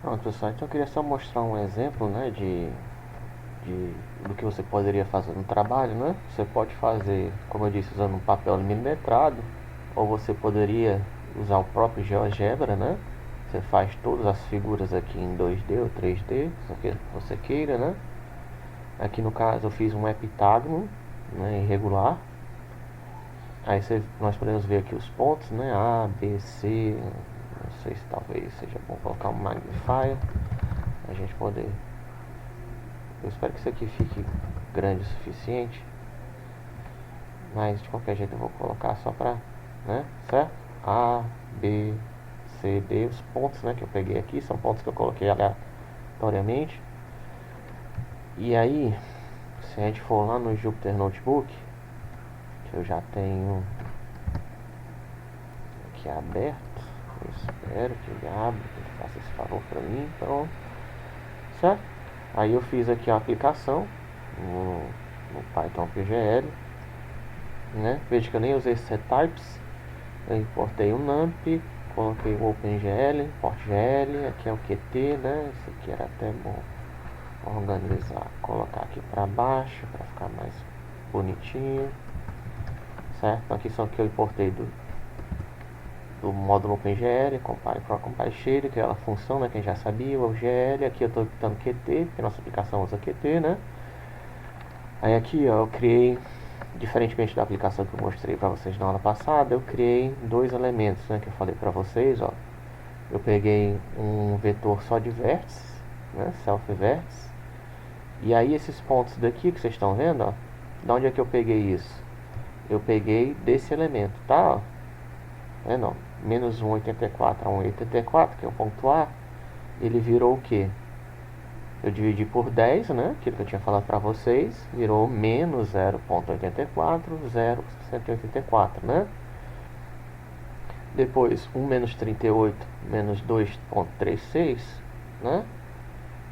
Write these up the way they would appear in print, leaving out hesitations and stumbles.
Pronto, pessoal, então eu queria só mostrar um exemplo, né, do que você poderia fazer no trabalho, né? Você pode fazer, como eu disse, usando um papel milimetrado, ou você poderia usar o próprio GeoGebra, né? Você faz todas as figuras aqui em 2D ou 3D, o que você queira, né? Aqui no caso eu fiz um heptágono, né, irregular. Aí nós podemos ver aqui os pontos, né? A, B, C. Não sei se talvez seja bom colocar um magnifier. A gente poder. Eu espero que isso aqui fique grande o suficiente. Mas de qualquer jeito eu vou colocar só pra, né? Certo? A, B, C, D. Os pontos, né, que eu peguei aqui são pontos que eu coloquei aleatoriamente. E aí, se a gente for lá no Jupyter Notebook, que eu já tenho aqui aberto, eu espero que ele abra, que ele faça esse favor pra mim, então, certo? Aí eu fiz aqui a aplicação no Python PGL, né? Veja que eu nem usei settypes, eu importei o NumPy, coloquei o OpenGL, ImportGL, aqui é o Qt, né? Esse aqui era até bom organizar, colocar aqui para baixo para ficar mais bonitinho, certo? Então aqui são que eu importei do módulo OpenGL, compile for compile shader, que é a função, né, quem já sabia, o OGL. Aqui eu estou editando Qt, porque a nossa aplicação usa Qt, né? Aí aqui, ó, eu criei, diferentemente da aplicação que eu mostrei para vocês na aula passada, eu criei dois elementos, né, que eu falei para vocês, ó. Eu peguei um vetor só de vértices, né, self-vértice, e aí esses pontos daqui que vocês estão vendo, ó, de onde é que eu peguei isso? Eu peguei desse elemento, tá? É não, menos 1,84 a 1,84, que é o ponto A, ele virou o quê? Eu dividi por 10, né? Aquilo que eu tinha falado para vocês, virou menos 0,84, 0,184, né? Depois, 1 menos 38, menos 2,36, né?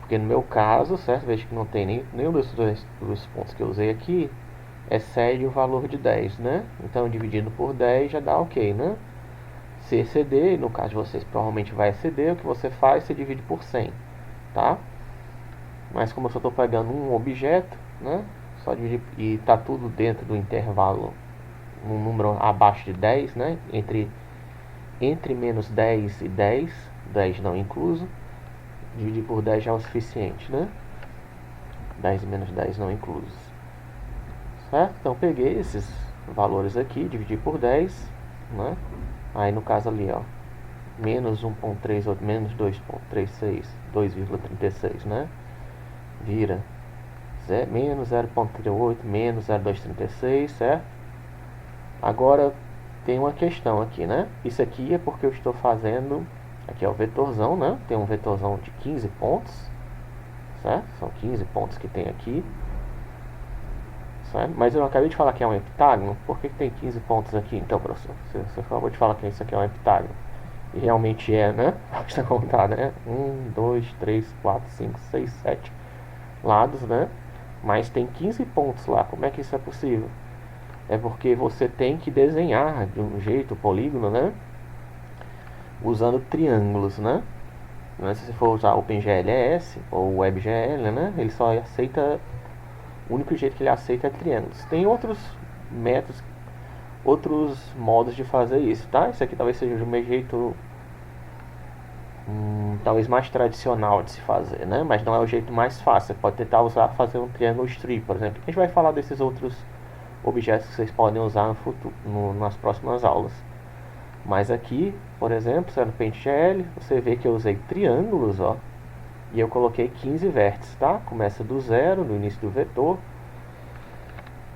Porque no meu caso, certo? Veja que não tem nenhum dos pontos que eu usei aqui excede o valor de 10, né? Então, dividindo por 10 já dá ok, né? Se exceder, no caso de vocês provavelmente vai exceder, o que você faz, você divide por 100, tá? Mas como eu só estou pegando um objeto, né? Só dividir, e está tudo dentro do intervalo, um número abaixo de 10, né? Entre menos 10 e 10, 10 não incluso, dividir por 10 já é o suficiente, né? 10 menos 10 não inclusos. Certo? Então peguei esses valores aqui, dividi por 10, né? Aí no caso ali, ó, menos 1,38, menos 2,36, 2,36, né? Vira menos 0,38, menos 0,236, certo? Agora tem uma questão aqui, né? Isso aqui é porque eu estou fazendo, aqui é o vetorzão, né? Tem um vetorzão de 15 pontos, certo? São 15 pontos que tem aqui, certo? Mas eu acabei de falar que é um heptágono. Por que tem 15 pontos aqui então, professor? Você acabou de falar que isso aqui é um heptágono. E realmente é, né? Basta contar, né? 1, 2, 3, 4, 5, 6, 7 lados, né? Mas tem 15 pontos lá. Como é que isso é possível? É porque você tem que desenhar de um jeito o polígono, né? Usando triângulos, né? Se você for usar OpenGLS ou WebGL, né? Ele só aceita, o único jeito que ele aceita é triângulos. Tem outros métodos, outros modos de fazer isso, tá? Isso aqui talvez seja o meu jeito talvez mais tradicional de se fazer, né? Mas não é o jeito mais fácil. Você pode tentar fazer um triângulo strip, por exemplo. A gente vai falar desses outros objetos que vocês podem usar no futuro, nas próximas aulas. Mas aqui, por exemplo, no PaintGL, você vê que eu usei triângulos, ó, e eu coloquei 15 vértices, tá? Começa do zero, no início do vetor,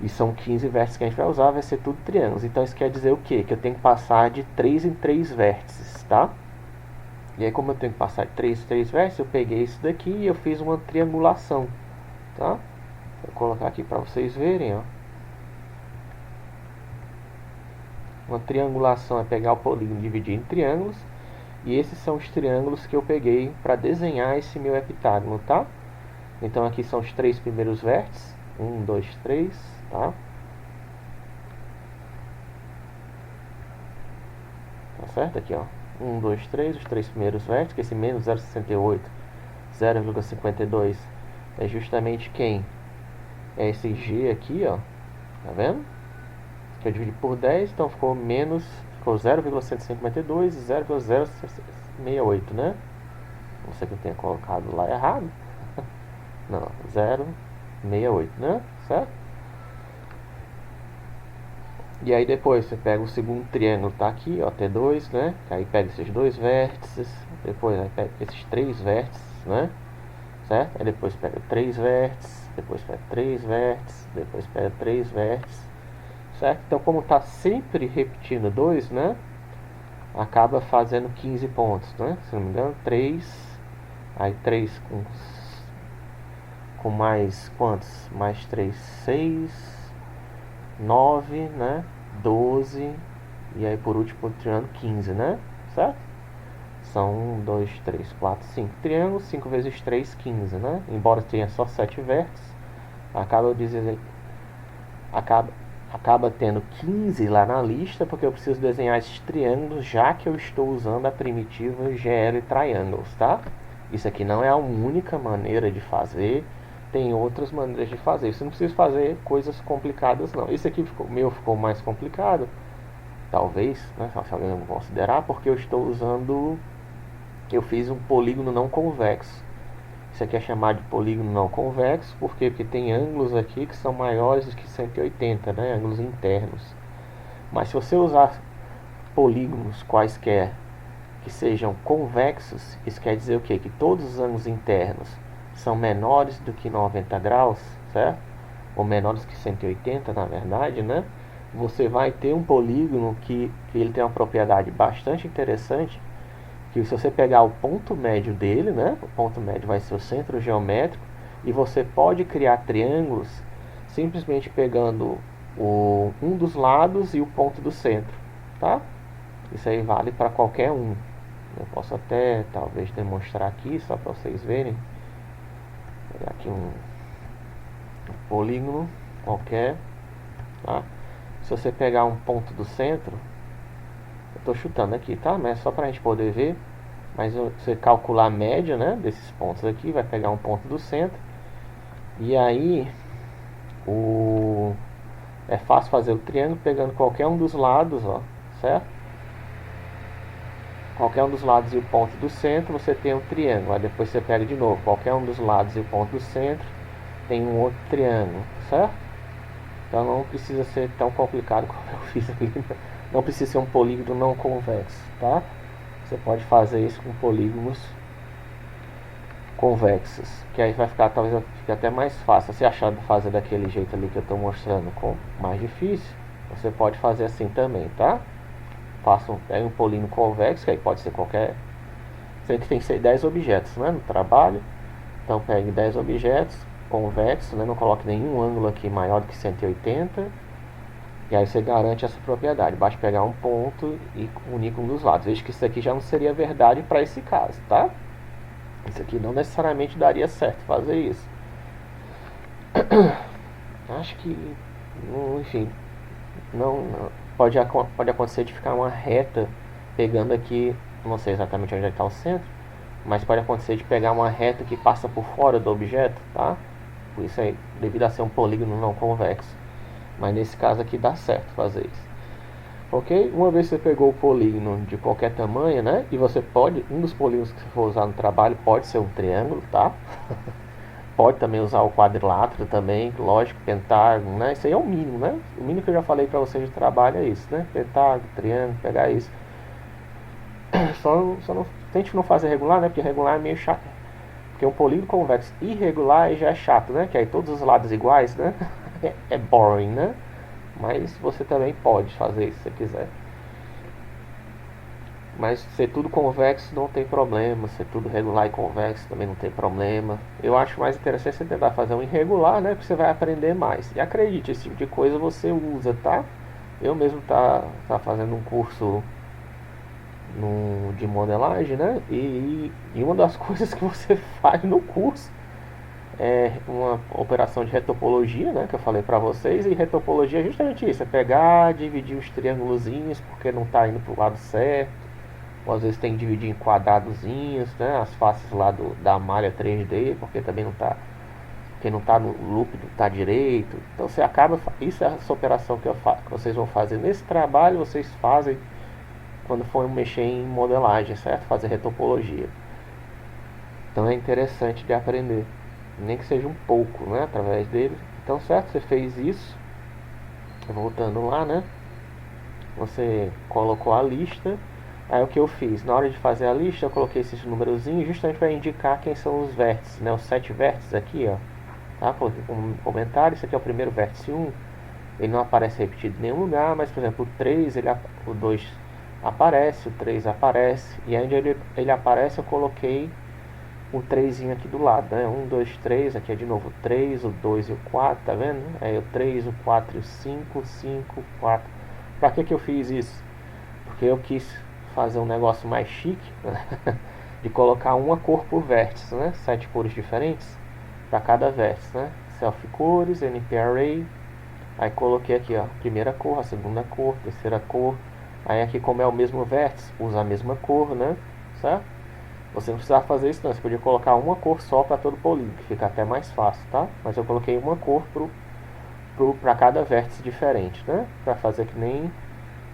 e são 15 vértices que a gente vai usar, vai ser tudo triângulos. Então isso quer dizer o quê? Que eu tenho que passar de 3 em 3 vértices, tá? E aí como eu tenho que passar de 3 em 3 vértices, eu peguei isso daqui e eu fiz uma triangulação, tá? Vou colocar aqui para vocês verem, ó. Uma triangulação é pegar o polígono e dividir em triângulos. E esses são os triângulos que eu peguei para desenhar esse meu heptágono, tá? Então aqui são os 3 primeiros vértices. 1, 2, 3, tá? Tá certo? Aqui, ó. 1, 2, 3, os três primeiros vértices, que esse menos 0,68, 0,52 é justamente quem? É esse G aqui, ó, tá vendo? Que eu dividi por 10, então ficou menos, ficou 0,152 e 0,068, né? Não sei que eu tenha colocado lá errado. Não, 0,68, né? Certo? E aí depois você pega o segundo triângulo, tá aqui, ó, T2, né? Aí pega esses dois vértices, depois aí pega esses três vértices, né? Certo? Aí depois pega três vértices, depois pega três vértices, depois pega três vértices, certo? Então como tá sempre repetindo 2, né? Acaba fazendo 15 pontos, né? Se não me engano, 3, aí 3 com mais quantos? Mais 3, 6, 9, né? 12 e aí por último o triângulo 15, né? Certo? São 1, 2, 3, 4, 5 triângulos, 5 vezes 3, 15, né? Embora tenha só 7 vértices, acaba tendo 15 lá na lista, porque eu preciso desenhar esses triângulos, já que eu estou usando a primitiva GL Triangles, tá? Isso aqui não é a única maneira de fazer, tem outras maneiras de fazer. Você não precisa fazer coisas complicadas, não. Esse aqui ficou mais complicado, talvez, né, se alguém considerar, porque eu fiz um polígono não convexo. Isso aqui é chamado de polígono não convexo, por quê? Porque tem ângulos aqui que são maiores do que 180, né? Ângulos internos. Mas se você usar polígonos quaisquer que sejam convexos, isso quer dizer o quê? Que todos os ângulos internos são menores do que 90 graus, certo? Ou menores que 180, na verdade, né? Você vai ter um polígono que ele tem uma propriedade bastante interessante, que se você pegar o ponto médio dele, né? O ponto médio vai ser o centro geométrico, e você pode criar triângulos simplesmente pegando um dos lados e o ponto do centro, tá? Isso aí vale para qualquer um. Eu posso até talvez demonstrar aqui só para vocês verem. Vou pegar aqui um polígono qualquer, tá? Se você pegar um ponto do centro, eu estou chutando aqui, tá? Mas é só para a gente poder ver. Mas você calcular a média, né, desses pontos aqui, vai pegar um ponto do centro. E aí é fácil fazer o triângulo pegando qualquer um dos lados, ó, certo? Qualquer um dos lados e o ponto do centro, você tem um triângulo. Aí depois você pega de novo qualquer um dos lados e o ponto do centro, tem um outro triângulo, certo? Então não precisa ser tão complicado como eu fiz aqui. Não precisa ser um polígono não convexo, tá? Você pode fazer isso com polígonos convexos, que aí vai ficar, talvez fique até mais fácil. Se achar de fazer daquele jeito ali que eu estou mostrando com mais difícil, você pode fazer assim também, tá? Pega um polígono convexo, que aí pode ser qualquer. Sempre tem que ser 10 objetos, né, no trabalho. Então pegue 10 objetos convexos, né, não coloque nenhum ângulo aqui maior do que 180. E aí você garante essa propriedade. Basta pegar um ponto e unir com um dos lados. Veja que isso aqui já não seria verdade para esse caso, tá? Isso aqui não necessariamente daria certo fazer isso. Acho que, enfim, não pode acontecer de ficar uma reta pegando aqui, não sei exatamente onde está o centro, mas pode acontecer de pegar uma reta que passa por fora do objeto, tá? Por isso aí, devido a ser um polígono não convexo. Mas nesse caso aqui dá certo fazer isso. Ok? Uma vez que você pegou o polígono de qualquer tamanho, né? E você pode, um dos polígonos que você for usar no trabalho pode ser um triângulo, tá? Pode também usar o quadrilátero também, lógico, pentágono, né? Isso aí é o mínimo, né? O mínimo que eu já falei para vocês de trabalho é isso, né? Pentágono, triângulo, pegar isso. Só não tente não fazer regular, né? Porque regular é meio chato. Porque um polígono convexo irregular já é chato, né? Que aí todos os lados iguais, né? É boring, né? Mas você também pode fazer isso se você quiser. Mas ser tudo convexo não tem problema, ser tudo regular e convexo também não tem problema. Eu acho mais interessante você tentar fazer um irregular, né? Porque você vai aprender mais. E acredite, esse tipo de coisa você usa, tá? Eu mesmo tá fazendo um curso de modelagem, né? E uma das coisas que você faz no curso é uma operação de retopologia, né, que eu falei para vocês, e retopologia é justamente isso, é pegar, dividir os triângulozinhos porque não está indo para o lado certo, ou às vezes tem que dividir em quadradozinhos, né? As faces lá da malha 3D, porque também não está, porque não está no loop, não está direito. Então você acaba, isso é essa operação que vocês vão fazer nesse trabalho, vocês fazem quando for mexer em modelagem, certo? Fazer retopologia. Então é interessante de aprender, nem que seja um pouco, né? Através dele. Então, certo? Você fez isso, voltando lá, né? Você colocou a lista. Aí o que eu fiz? Na hora de fazer a lista, eu coloquei esses numerozinhos justamente para indicar quem são os vértices, né? Os 7 vértices aqui, ó. Tá? Coloquei como comentário, isso aqui é o primeiro vértice 1. Ele não aparece repetido em nenhum lugar, mas por exemplo, o 3, o 2 aparece, o 3 aparece. E aí onde ele aparece, eu coloquei o 3 aqui do lado, né? 1, 2, 3, aqui é de novo o 3, o 2 e o 4, tá vendo? Aí o 3, o 4 e o 5, 5, 4. Pra que eu fiz isso? Porque eu quis fazer um negócio mais chique, né? De colocar uma cor por vértice, né? 7 cores diferentes para cada vértice, né? Self cores, NP Array. Aí coloquei aqui, ó, primeira cor, a segunda cor, terceira cor. Aí aqui, como é o mesmo vértice, usa a mesma cor, né? Certo? Você não precisava fazer isso não, você podia colocar uma cor só para todo polígono, que fica até mais fácil, tá? Mas eu coloquei uma cor para cada vértice diferente, né? Para fazer que nem...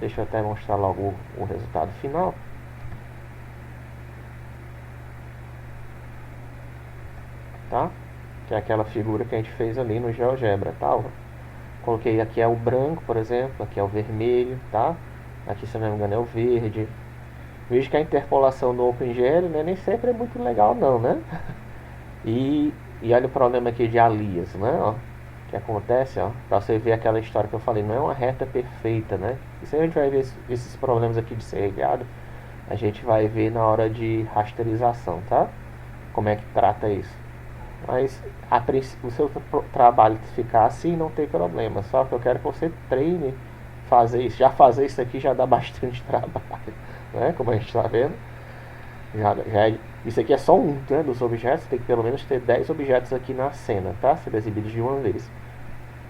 Deixa eu até mostrar logo o resultado final. Tá? Que é aquela figura que a gente fez ali no GeoGebra, tá? Coloquei aqui é o branco, por exemplo, aqui é o vermelho, tá? Aqui, se não me engano, é o verde. Vejo que a interpolação no OpenGL, né, nem sempre é muito legal não, né? E olha o problema aqui de alias, né? Ó, que acontece, ó, pra você ver aquela história que eu falei, não é uma reta perfeita, né? Isso aí a gente vai ver esses problemas aqui de serrilhado, a gente vai ver na hora de rasterização, tá? Como é que trata isso. Mas o seu trabalho ficar assim não tem problema. Só que eu quero que você treine fazer isso. Já fazer isso aqui já dá bastante trabalho, né? Como a gente está vendo. Isso aqui é só um, né, dos objetos. Tem que pelo menos ter 10 objetos aqui na cena, tá? Ser exibidos de uma vez.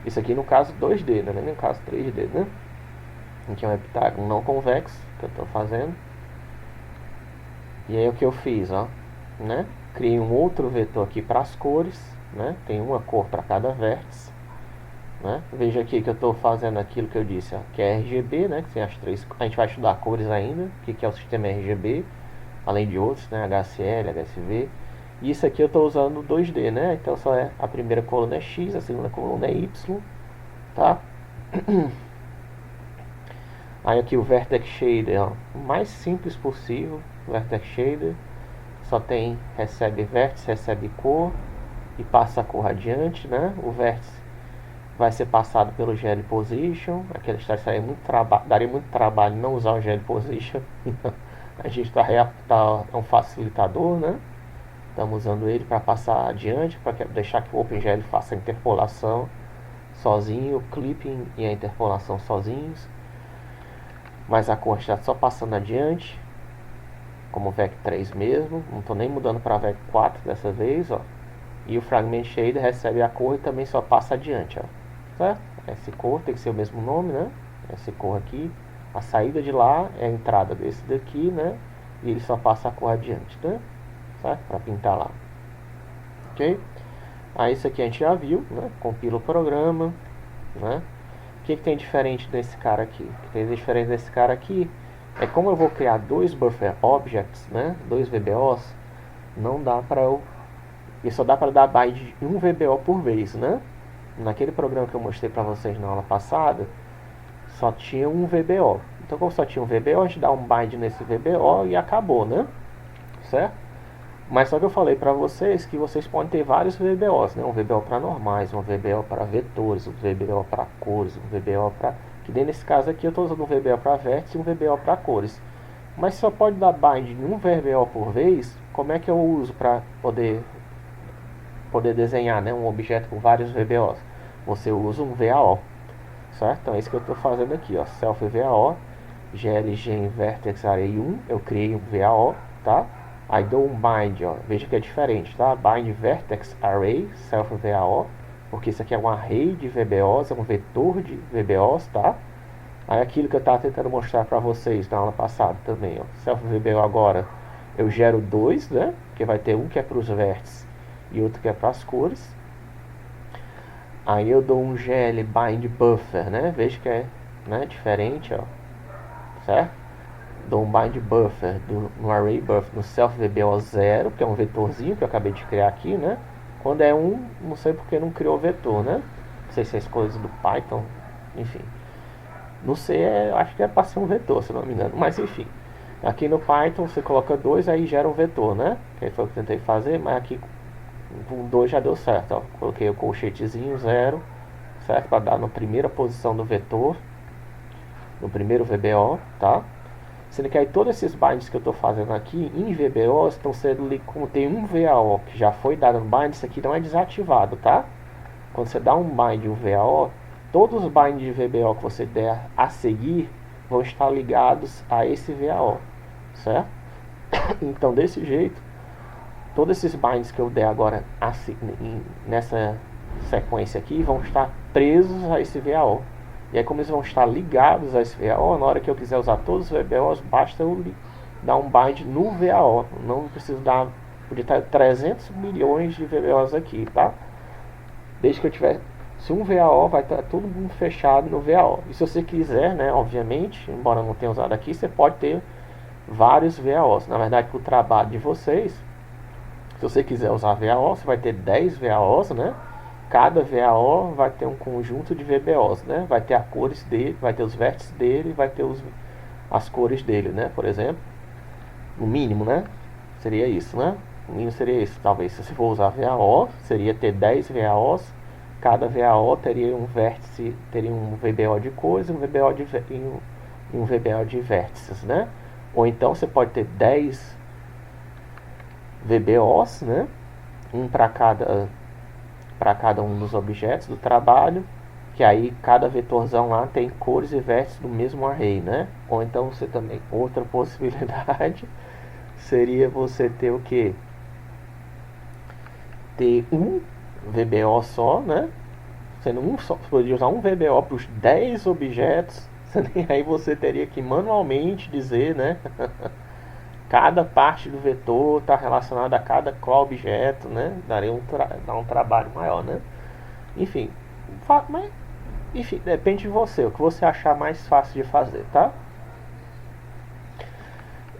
Isso aqui no caso 2D, né? No caso 3D, né? Aqui é um heptágono não convexo que eu estou fazendo. E aí o que eu fiz, ó, né? Criei um outro vetor aqui para as cores, né? Tem uma cor para cada vértice, né? Veja aqui que eu estou fazendo aquilo que eu disse, ó, que é RGB, né? Que tem as três. A gente vai estudar cores ainda, o que é o sistema RGB, além de outros, né? HCl, HSV. E isso aqui eu estou usando 2D, né? Então só é a primeira coluna é X, a segunda coluna é Y, tá? Aí aqui o Vertex Shader, ó, o mais simples possível, o Vertex Shader. Só tem, recebe vértice, recebe cor e passa a cor adiante, né? O vértice vai ser passado pelo GL Position. Aquela história daria muito trabalho não usar o GL Position. A gente é um facilitador, né? Estamos usando ele para passar adiante, para deixar que o OpenGL faça a interpolação sozinho, o clipping e a interpolação sozinhos. Mas a cor está só passando adiante, como VEC 3 mesmo, não estou nem mudando para VEC 4 dessa vez, ó. E o Fragment Shader recebe a cor e também só passa adiante, ó. Certo? Essa cor tem que ser o mesmo nome, né? Essa cor aqui, a saída de lá é a entrada desse daqui, né? E ele só passa a cor adiante, né? Certo? Para pintar lá. Ok? Aí isso aqui a gente já viu, né? Compila o programa, né? O que tem diferente desse cara aqui? O que tem diferente desse cara aqui é como eu vou criar dois buffer objects, né? Dois VBOs, não dá para eu... E só dá para dar byte de um VBO por vez, né? Naquele programa que eu mostrei para vocês na aula passada, só tinha um VBO. Então, como só tinha um VBO, a gente dá um byte nesse VBO e acabou, né? Certo? Mas só que eu falei para vocês que vocês podem ter vários VBOs, né? Um VBO para normais, um VBO para vetores, um VBO para cores, um VBO para... Que nem nesse caso aqui eu estou usando um VBO para vértice e um VBO para cores. Mas só pode dar bind em um VBO por vez, como é que eu uso para poder desenhar, né, um objeto com vários VBOs? Você usa um VAO, certo? Então é isso que eu estou fazendo aqui, ó, self VAO, glgen vertex array 1, eu criei um VAO, tá? Aí dou um bind, ó, veja que é diferente, tá? Bind vertex array, self VAO, porque isso aqui é um array de VBOs, é um vetor de VBOs, tá? Aí aquilo que eu estava tentando mostrar para vocês na aula passada também, ó. Self-VBO agora eu gero dois, né? Porque vai ter um que é para os vértices e outro que é para as cores. Aí eu dou um GL bind buffer, né? Veja que é, né, diferente, ó. Certo? Dou um bind buffer no array buffer no self-VBO 0, que é um vetorzinho que eu acabei de criar aqui, né? Quando é 1, não sei porque não criou vetor, né? Não sei se é coisa do Python, enfim. No C, acho que é para ser um vetor, se não me engano. Mas enfim, aqui no Python você coloca 2, aí gera um vetor, né? Que foi o que eu tentei fazer, mas aqui com 2 já deu certo, ó. Coloquei o colchetezinho 0, certo? Para dar na primeira posição do vetor, no primeiro VBO, tá? Sendo que aí todos esses binds que eu estou fazendo aqui em VBO estão sendo, como tem um VAO que já foi dado no bind, isso aqui não é desativado, tá? Quando você dá um bind e um VAO, todos os binds de VBO que você der a seguir vão estar ligados a esse VAO, certo? Então desse jeito, todos esses binds que eu der agora nessa sequência aqui vão estar presos a esse VAO. E aí, como eles vão estar ligados a esse VAO, na hora que eu quiser usar todos os VBOs, basta eu dar um bind no VAO. Não preciso dar, podia estar 300 milhões de VBOs aqui, tá? Desde que eu tiver, se um VAO, vai estar tudo fechado no VAO. E se você quiser, né, obviamente, embora eu não tenha usado aqui, você pode ter vários VAOs. Na verdade, para o trabalho de vocês, se você quiser usar VAO, você vai ter 10 VAOs, né? Cada VAO vai ter um conjunto de VBOs, né? Vai ter as cores dele, vai ter os vértices dele, vai ter as cores dele, né? Por exemplo, no mínimo, né? Seria isso, né? O mínimo seria isso. Talvez se você for usar VAO, seria ter 10 VAOs. Cada VAO teria um vértice, teria um VBO de cores e um VBO de vértices, né? Ou então você pode ter 10 VBOs, né? Um para cada um dos objetos do trabalho, que aí cada vetorzão lá tem cores e vértices do mesmo array, né? Ou então você também, outra possibilidade seria você ter o que? Ter um VBO só, né? Sendo um só, você poderia usar um VBO para os 10 objetos, aí você teria que manualmente dizer, né? Cada parte do vetor está relacionada a cada qual objeto, né? Dá um trabalho maior, né? Enfim, mas, enfim, depende de você, o que você achar mais fácil de fazer, tá?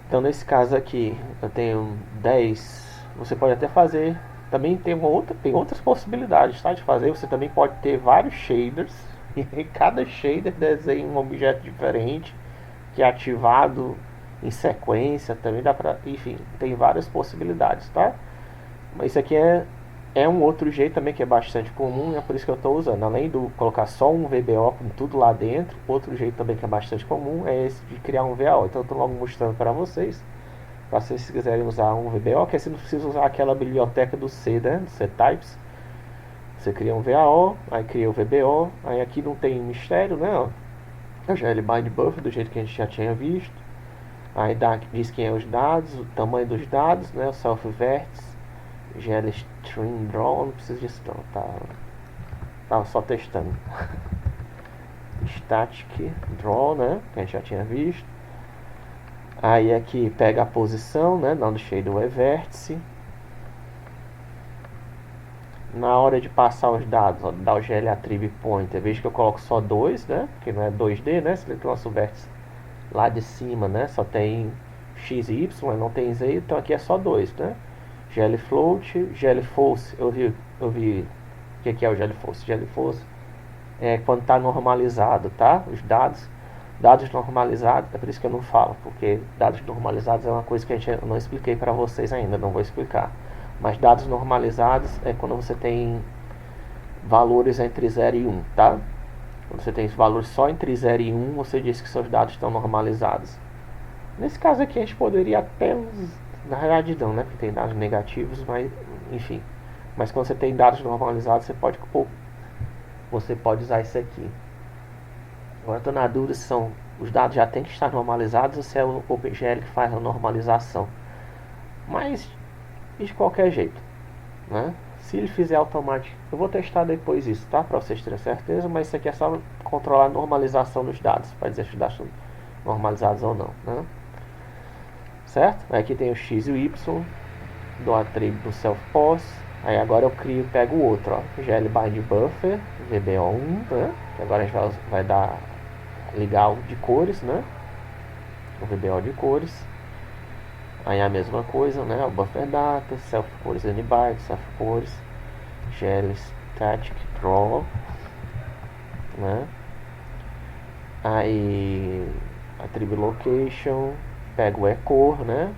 Então nesse caso aqui, eu tenho 10, você pode até fazer, também tem outras possibilidades, tá? De fazer, você também pode ter vários shaders, e cada shader desenha um objeto diferente, que é ativado em sequência, também dá pra, enfim, tem várias possibilidades, tá? Mas isso aqui é um outro jeito também que é bastante comum, é por isso que eu estou usando. Além do colocar só um VBO com tudo lá dentro, outro jeito também que é bastante comum é esse de criar um VAO. Então eu estou logo mostrando para vocês, para vocês se quiserem usar um VBO, que você não precisa usar aquela biblioteca do C, né, do C-Types. Você cria um VAO, aí cria o VBO, aí aqui não tem mistério, né? Eu já ele bind buffer do jeito que a gente já tinha visto. Aí diz quem é os dados, o tamanho dos dados, né? O self-vértice, GLString draw, não precisa disso não, tava só testando. Static draw, né? Que a gente já tinha visto. Aí aqui pega a posição, né? Não deixei do vértice. Na hora de passar os dados, ó, dá o GL attribute pointer. Veja que eu coloco só 2, né? Porque não é 2D, né? Se ele trouxe o vértice lá de cima, né? Só tem x e y, não tem z, então aqui é só 2, né? GL float, GL false, eu vi o que é o GL false? GL false é quando está normalizado, tá? Os dados normalizados, é por isso que eu não falo, porque dados normalizados é uma coisa que eu não expliquei para vocês ainda, não vou explicar. Mas dados normalizados é quando você tem valores entre 0 e 1, tá? Quando você tem valores só entre 0 e 1, você diz que seus dados estão normalizados. Nesse caso aqui a gente poderia até, na realidade não, né? Porque tem dados negativos, mas enfim. Mas quando você tem dados normalizados, você pode usar isso aqui. Agora estou na dúvida se os dados já têm que estar normalizados ou se é o OpenGL que faz a normalização. Mas de qualquer jeito, né? Se ele fizer automático, eu vou testar depois isso, tá? Para vocês terem certeza, mas isso aqui é só controlar a normalização dos dados, para dizer se os dados estão normalizados ou não, né? Certo? Aqui tem o x e o y do atributo self-pos. Aí agora eu pego o outro, ó, glBindBuffer, VBO1, né? Que agora a gente vai ligar o de cores, né? O VBO de cores. Aí a mesma coisa, né? O buffer data, self-cores anybyte, self-cores, glStatic draw, né? Aí attribute location, pego o eCore, né?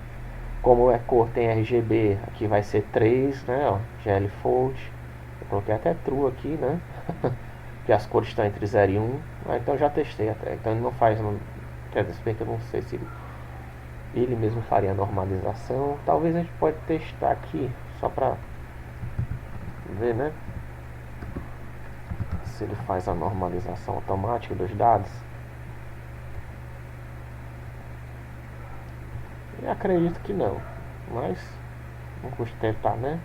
Como o eCore tem RGB, aqui vai ser 3, né? Ó, glFold. Eu coloquei até true aqui, né? Que as cores estão entre 0 e 1. Ah, então já testei até. Então ele não faz. Quer dizer, que eu não sei se ele mesmo faria a normalização. Talvez a gente pode testar aqui, só pra ver, né? Se ele faz a normalização automática dos dados. Eu acredito que não, mas não custa tentar, né?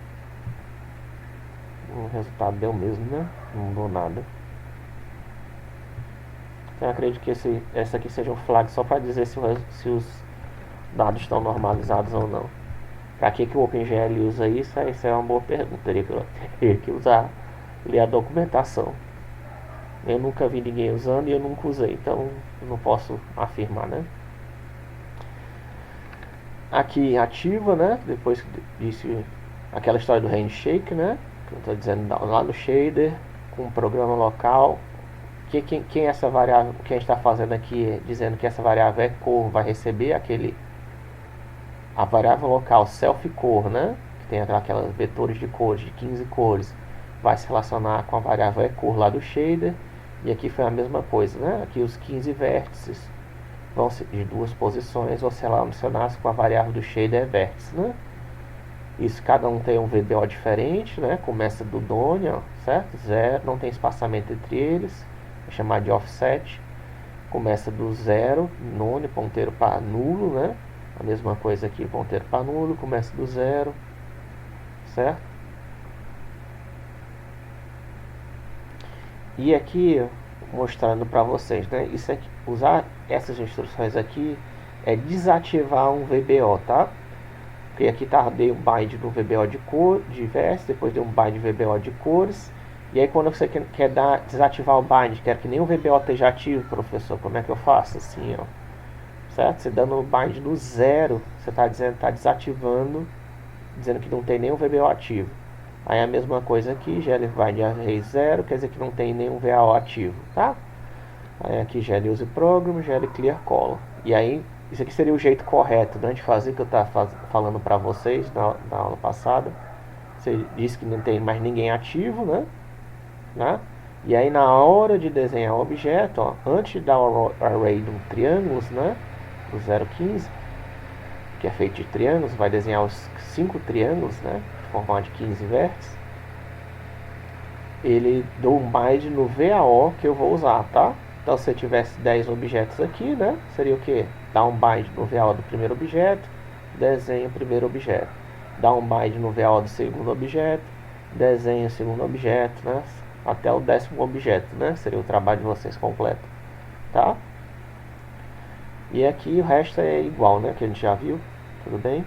O resultado deu mesmo, né? Não mudou nada. Então eu acredito que essa aqui seja um flag só para dizer se os dados estão normalizados ou não. Para que o OpenGL usa isso? Essa é uma boa pergunta. Teria que usar, ler a documentação. Eu nunca vi ninguém usando e eu nunca usei, então eu não posso afirmar, né? Aqui ativa, né? Depois que disse aquela história do handshake, né? Que eu estou dizendo lá no shader, com o programa local. Quem essa variável, o que a gente está fazendo aqui, dizendo que essa variável é cor, vai receber a variável local self-cor, né? Que tem aquelas vetores de cores, de 15 cores, vai se relacionar com a variável eCore lá do shader. E aqui foi a mesma coisa, né? Aqui os 15 vértices vão ser de duas posições, vão ser relacionados com a variável do shader vértice, né? Isso, cada um tem um VBO diferente, né? Começa do Done, ó, certo? Zero, não tem espaçamento entre eles, vou chamar de offset. Começa do zero, none, ponteiro para nulo, né? A mesma coisa aqui, ponteiro para nulo, começa do zero, certo? E aqui, mostrando para vocês, né? Isso aqui, usar essas instruções aqui é desativar um VBO, tá? Porque aqui tá, dei um bind no VBO de cor, de vértice, depois dei um bind no VBO de cores. E aí quando você quer desativar o bind, quer que nem o VBO esteja ativo, professor, como é que eu faço? Assim, ó. Certo? Você dando o bind no zero, você está desativando, dizendo que não tem nenhum VBO ativo. Aí a mesma coisa aqui, GL vai de array 0, quer dizer que não tem nenhum VAO ativo, tá? Aí aqui GL use program, GL clear color. E aí, isso aqui seria o jeito correto, né, de fazer, que eu estava falando para vocês na aula passada. Você disse que não tem mais ninguém ativo, né? E aí na hora de desenhar o objeto, ó, antes de dar o array de triângulos, né, do 0,15, que é feito de triângulos, vai desenhar os 5 triângulos, né, formar de 15 vértices. Ele dá um bind no VAO que eu vou usar, tá? Então se eu tivesse 10 objetos aqui, né, seria o que? Dá um bind no VAO do primeiro objeto, desenha o primeiro objeto. Dá um bind no VAO do segundo objeto, desenha o segundo objeto, né, até o 10º objeto, né, seria o trabalho de vocês completo, tá? E aqui o resto é igual, né, que a gente já viu, tudo bem?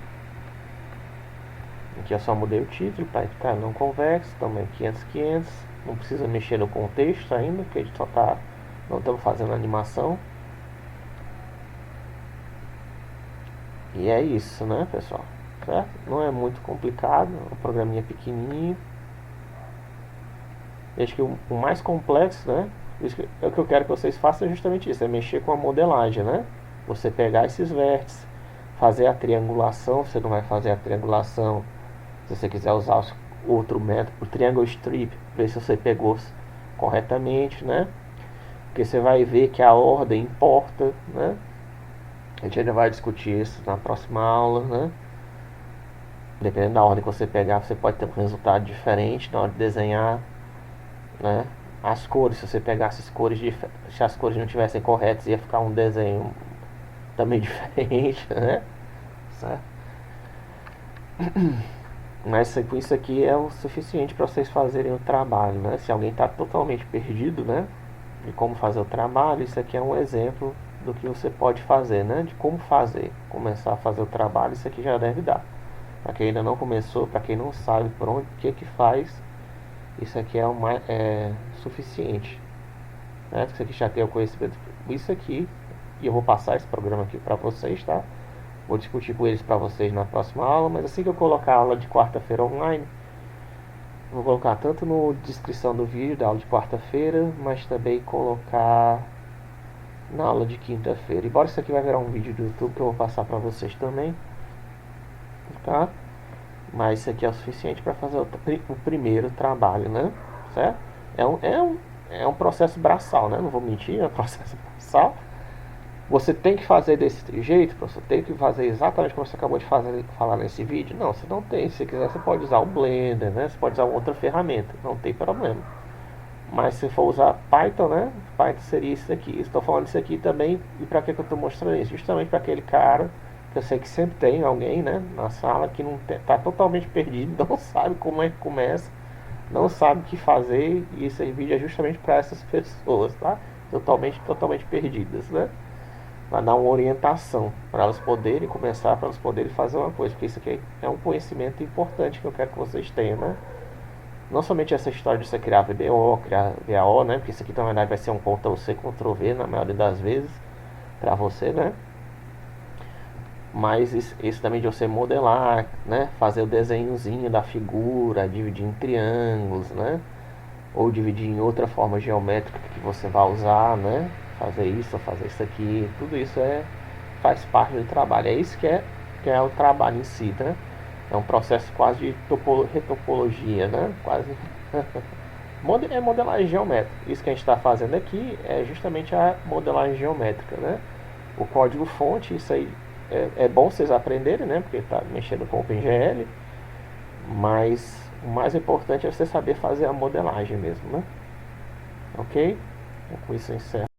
Aqui eu só mudei o título para ficar não convexo, também 500, não precisa mexer no contexto ainda, porque a gente só tá, não estamos fazendo animação. E é isso, né, pessoal? Certo? Não é muito complicado, o programinha é pequenininho. Acho que o mais complexo, né, o que eu quero que vocês façam é justamente isso, é mexer com a modelagem, né? Você pegar esses vértices, fazer a triangulação, você não vai fazer a triangulação se você quiser usar outro método, o triangle strip, ver se você pegou corretamente, né? Porque você vai ver que a ordem importa, né? A gente ainda vai discutir isso na próxima aula, né? Dependendo da ordem que você pegar, você pode ter um resultado diferente na hora de desenhar, né? As cores, se você pegasse as cores, se as cores não estivessem corretas, ia ficar um desenho também diferente, né? Certo? Mas com isso aqui é o suficiente para vocês fazerem o trabalho, né? Se alguém está totalmente perdido, né, de como fazer o trabalho, isso aqui é um exemplo do que você pode fazer, né? De como fazer, começar a fazer o trabalho, isso aqui já deve dar. Para quem ainda não começou, para quem não sabe por onde, o que que faz, isso aqui é suficiente, né? Isso aqui já tem o conhecimento, isso aqui, e eu vou passar esse programa aqui para vocês, tá? Vou discutir com eles para vocês na próxima aula, mas assim que eu colocar a aula de quarta-feira online, vou colocar tanto na descrição do vídeo da aula de quarta-feira, mas também colocar na aula de quinta-feira. Embora isso aqui vai virar um vídeo do YouTube que eu vou passar para vocês também, tá? Mas isso aqui é o suficiente para fazer o primeiro trabalho, né? Certo? É um processo braçal, né? Não vou mentir, é um processo braçal. Você tem que fazer desse jeito, professor? Tem que fazer exatamente como você acabou de falar nesse vídeo? Não, você não tem. Se você quiser, você pode usar o Blender, né? Você pode usar outra ferramenta, não tem problema. Mas se for usar Python, né? Python seria isso aqui. Estou falando isso aqui também. E para que eu estou mostrando isso? Justamente para aquele cara que eu sei que sempre tem alguém, né, na sala que não está totalmente perdido, não sabe como é que começa, não sabe o que fazer. E esse vídeo é justamente para essas pessoas, tá? Totalmente perdidas, né? Vai dar uma orientação para elas poderem começar, para elas poderem fazer uma coisa, porque isso aqui é um conhecimento importante que eu quero que vocês tenham, né? Não somente essa história de você criar VBO, criar VAO, né? Porque isso aqui na verdade vai ser um Ctrl-C, Ctrl-V na maioria das vezes para você, né? Mas isso também de você modelar, né? Fazer o desenhozinho da figura, dividir em triângulos, né? Ou dividir em outra forma geométrica que você vai usar, né? Fazer isso, fazer isso aqui, tudo isso faz parte do trabalho. É isso que é o trabalho em si, né? É um processo quase de retopologia, né? Quase é modelagem geométrica. Isso que a gente está fazendo aqui é justamente a modelagem geométrica, né? O código fonte, isso aí é bom vocês aprenderem, né? Porque está mexendo com o OpenGL, mas o mais importante é você saber fazer a modelagem mesmo, né? Ok? Então, com isso eu encerro.